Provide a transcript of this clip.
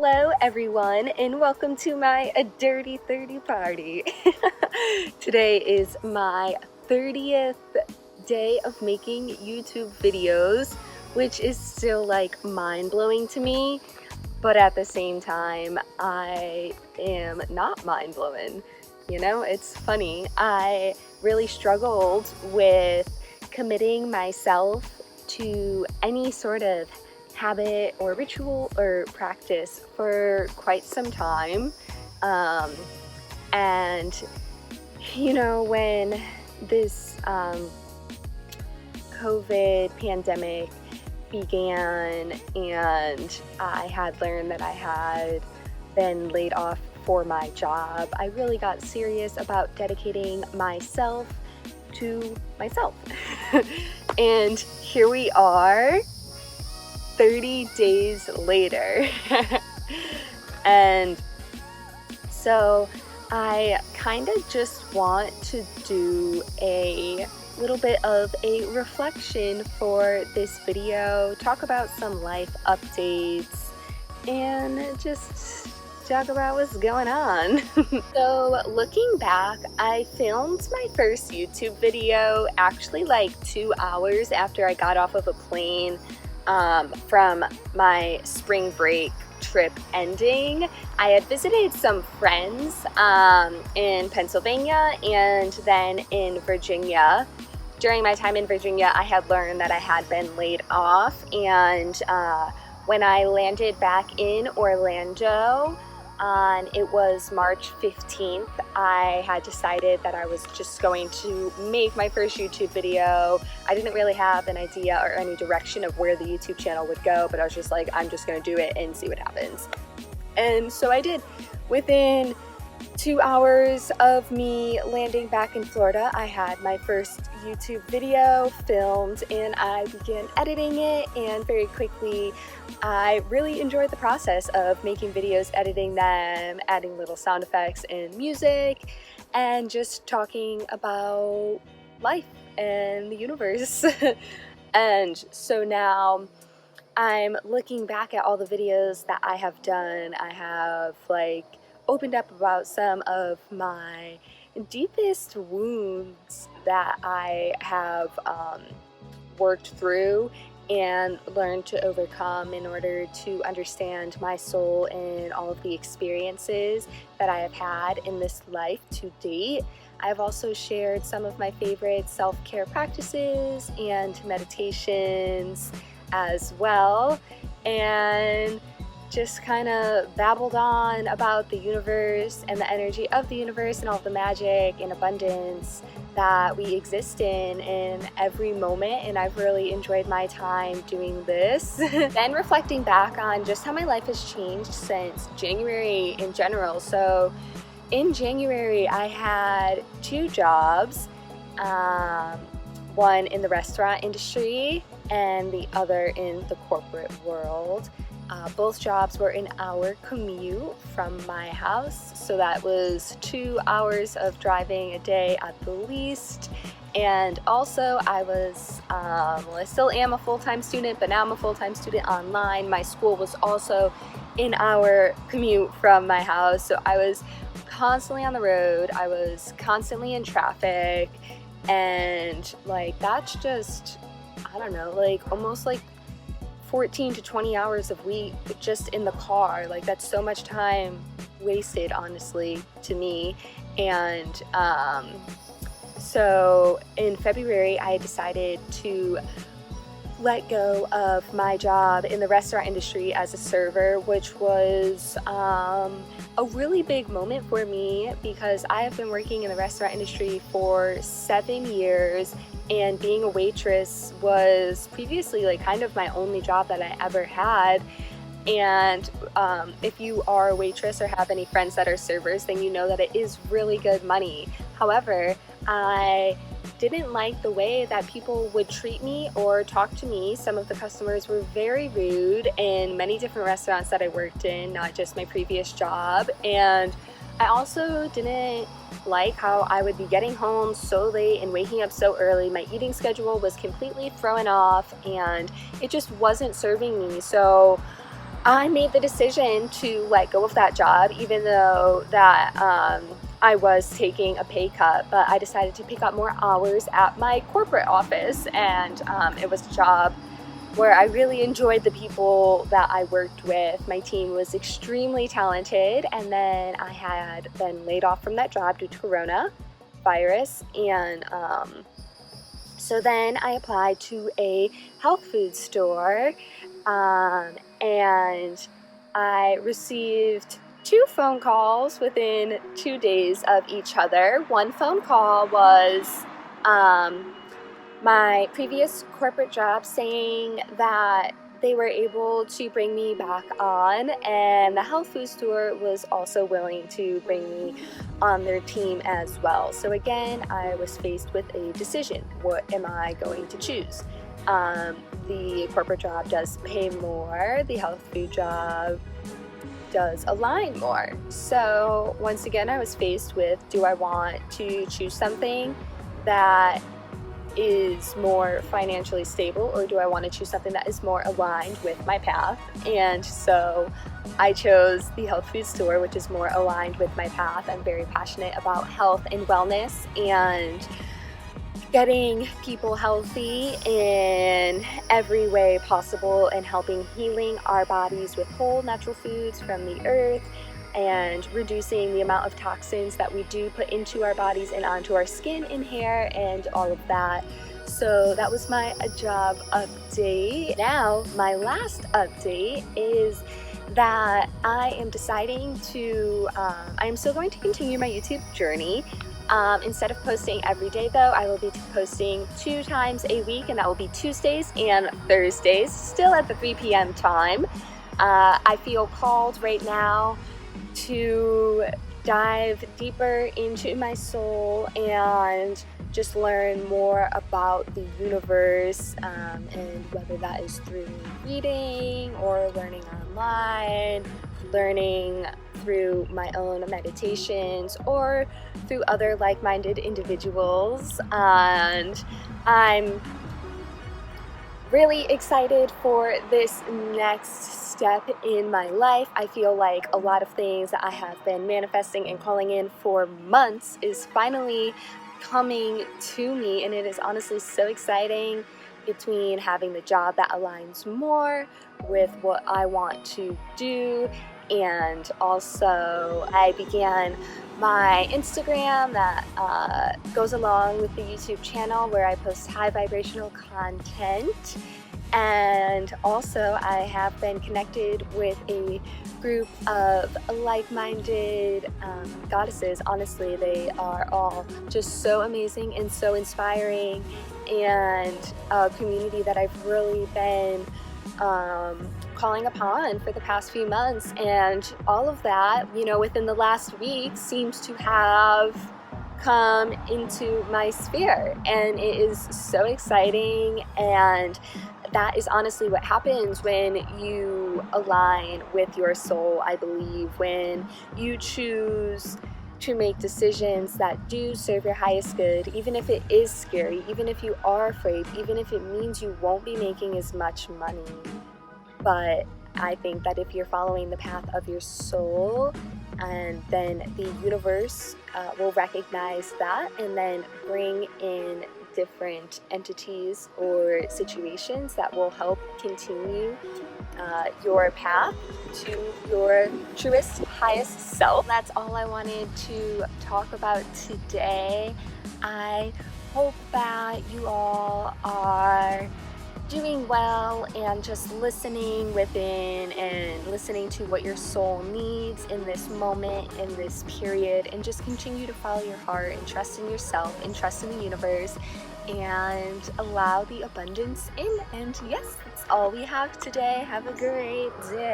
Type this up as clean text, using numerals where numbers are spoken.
Hello everyone and welcome to my Dirty 30 party. Today is my 30th day of making YouTube videos, which is still like mind-blowing to me, but at the same time I am not mind-blowing. You know, it's funny. I really struggled with committing myself to any sort of habit or ritual or practice for quite some time, and you know, when this COVID pandemic began and I had learned that I had been laid off for my job, I really got serious about dedicating myself to myself. And here we are 30 days later. And so I kind of just want to do a little bit of a reflection for this video, talk about some life updates, and just talk about what's going on. So looking back, I filmed my first YouTube video actually like 2 hours after I got off of a plane from my spring break trip ending. I had visited some friends in Pennsylvania and then in Virginia. During my time in Virginia, I had learned that I had been laid off, and when I landed back in Orlando, it was March 15th, I had decided that I was just going to make my first YouTube video. I didn't really have an idea or any direction of where the YouTube channel would go, but I was just like, I'm just going to do it and see what happens. And so I did. Within 2 hours of me landing back in Florida, I had my first YouTube video filmed and I began editing it, and very quickly I really enjoyed the process of making videos, editing them, adding little sound effects and music, and just talking about life and the universe. And so now I'm looking back at all the videos that I have done. I have like opened up about some of my deepest wounds that I have worked through and learned to overcome in order to understand my soul and all of the experiences that I have had in this life to date. I've also shared some of my favorite self-care practices and meditations as well, and just kind of babbled on about the universe and the energy of the universe and all of the magic and abundance that we exist in every moment, and I've really enjoyed my time doing this. Then reflecting back on just how my life has changed since January in general. So in January I had 2 jobs, one in the restaurant industry and the other in the corporate world. Both jobs were an hour commute from my house, so that was 2 hours of driving a day at the least. And also I was, well, I still am a full-time student, but now I'm a full-time student online. My school was also an hour commute from my house, so I was constantly on the road. I was constantly in traffic, and like that's just, I don't know, like almost like 14 to 20 hours a week just in the car. Like that's so much time wasted, honestly, to me. And so in February I decided to let go of my job in the restaurant industry as a server, which was a really big moment for me because I have been working in the restaurant industry for 7 years, and being a waitress was previously like kind of my only job that I ever had. And if you are a waitress or have any friends that are servers, then you know that it is really good money. However, I didn't like the way that people would treat me or talk to me. Some of the customers were very rude in many different restaurants that I worked in, not just my previous job. And I also didn't like how I would be getting home so late and waking up so early. My eating schedule was completely thrown off and it just wasn't serving me. So I made the decision to let go of that job, even though that I was taking a pay cut, but I decided to pick up more hours at my corporate office, and it was a job where I really enjoyed the people that I worked with. My team was extremely talented, and then I had been laid off from that job due to coronavirus, and so then I applied to a health food store, and I received 2 phone calls within 2 days of each other. One phone call was my previous corporate job saying that they were able to bring me back on, and the health food store was also willing to bring me on their team as well. So again, I was faced with a decision. What am I going to choose? The corporate job does pay more, the health food job does align more. So once again, I was faced with, do I want to choose something that is more financially stable, or do I want to choose something that is more aligned with my path? And so I chose the health food store, which is more aligned with my path. I'm very passionate about health and wellness and getting people healthy in every way possible, and helping healing our bodies with whole natural foods from the earth, and reducing the amount of toxins that we do put into our bodies and onto our skin and hair and all of that. So that was my job update. Now, my last update is that I am deciding to, I am still going to continue my YouTube journey. Instead of posting every day though, I will be posting 2 times a week, and that will be Tuesdays and Thursdays, still at the 3 p.m. time. I feel called right now to dive deeper into my soul and just learn more about the universe, and whether that is through reading or learning online, learning through my own meditations, or through other like-minded individuals. And I'm really excited for this next step in my life. I feel like a lot of things that I have been manifesting and calling in for months is finally coming to me, and it is honestly so exciting, between having the job that aligns more with what I want to do. And also I began my Instagram that goes along with the YouTube channel, where I post high vibrational content. And also I have been connected with a group of like-minded goddesses. Honestly, they are all just so amazing and so inspiring, and a community that I've really been calling upon for the past few months. And all of that, you know, within the last week seems to have come into my sphere, and it is so exciting. And that is honestly what happens when you align with your soul, I believe, when you choose to make decisions that do serve your highest good, even if it is scary, even if you are afraid, even if it means you won't be making as much money. But I think that if you're following the path of your soul, and then the universe will recognize that, and then bring in different entities or situations that will help continue your path to your truest, highest self. That's all I wanted to talk about today. I hope that you all are doing well and just listening within and listening to what your soul needs in this moment, in this period, and just continue to follow your heart and trust in yourself and trust in the universe and allow the abundance in. And yes, that's all we have today. Have a great day.